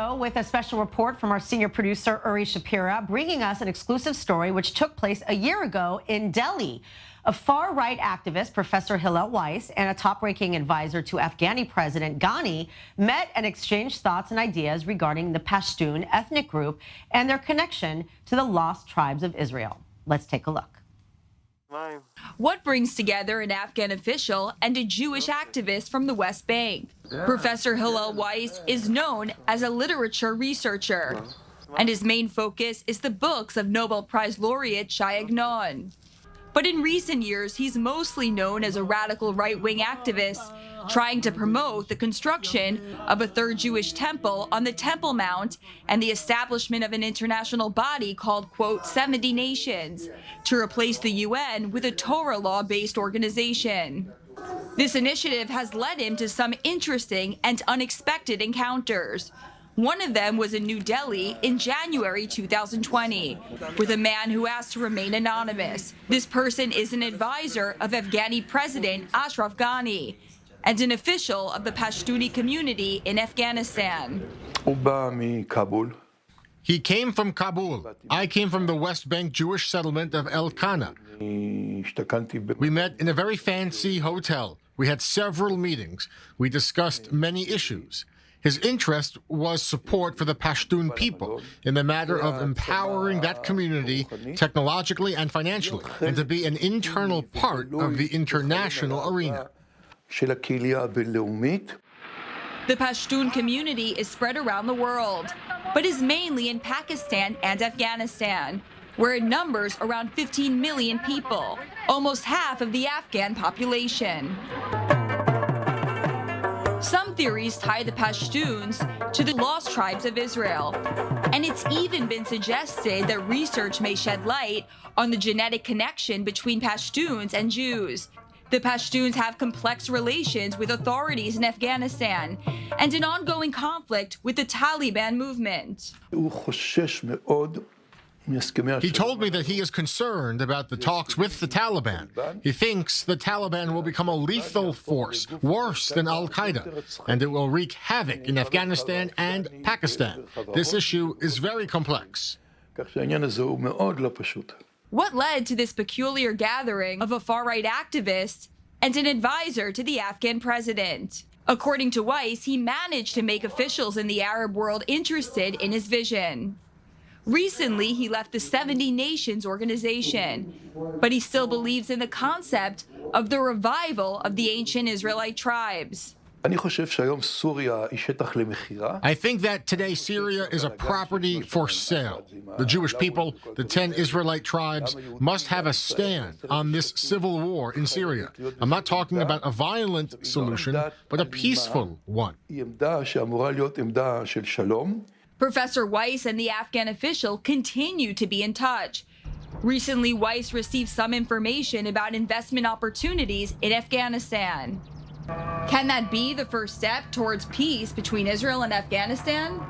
go with a special report from our senior producer, Uri Shapira, bringing us an exclusive story which took place a year ago in Delhi. A far-right activist, Professor Hillel Weiss, and a top-ranking advisor to Afghani President Ghani met and exchanged thoughts and ideas regarding the Pashtun ethnic group and their connection to the lost tribes of Israel. Let's take a look. What brings together an Afghan official and a Jewish activist from the West Bank? Professor Hillel Weiss is known as a literature researcher, and his main focus is the books of Nobel Prize laureate Shai Agnon. But in recent years, he's mostly known as a radical right-wing activist, trying to promote the construction of a third Jewish temple on the Temple Mount and the establishment of an international body called, quote, 70 Nations, to replace the UN with a Torah law-based organization. This initiative has led him to some interesting and unexpected encounters. One of them was in New Delhi in January 2020, with a man who asked to remain anonymous. This person is an advisor of Afghani President Ashraf Ghani and an official of the Pashtuni community in Afghanistan. He came from Kabul. I came from the West Bank Jewish settlement of El Kana. We met in a very fancy hotel. We had several meetings. We discussed many issues. His interest was support for the Pashtun people in the matter of empowering that community technologically and financially, and to be an internal part of the international arena. The Pashtun community is spread around the world, but is mainly in Pakistan and Afghanistan, where it numbers around 15 million people, almost half of the Afghan population. Some theories tie the Pashtuns to the lost tribes of Israel, and it's even been suggested that research may shed light on the genetic connection between Pashtuns and Jews. The Pashtuns have complex relations with authorities in Afghanistan and an ongoing conflict with the Taliban movement. He told me that he is concerned about the talks with the Taliban. He thinks the Taliban will become a lethal force, worse than Al-Qaeda, and it will wreak havoc in Afghanistan and Pakistan. This issue is very complex. What led to this peculiar gathering of a far-right activist and an advisor to the Afghan president? According to Weiss, he managed to make officials in the Arab world interested in his vision. Recently, he left the 70 Nations organization, but he still believes in the concept of the revival of the ancient Israelite tribes. I think that today Syria is a property for sale. The Jewish people, the 10 Israelite tribes, must have a stand on this civil war in Syria. I'm not talking about a violent solution, but a peaceful one. Professor Weiss and the Afghan official continue to be in touch. Recently, Weiss received some information about investment opportunities in Afghanistan. Can that be the first step towards peace between Israel and Afghanistan?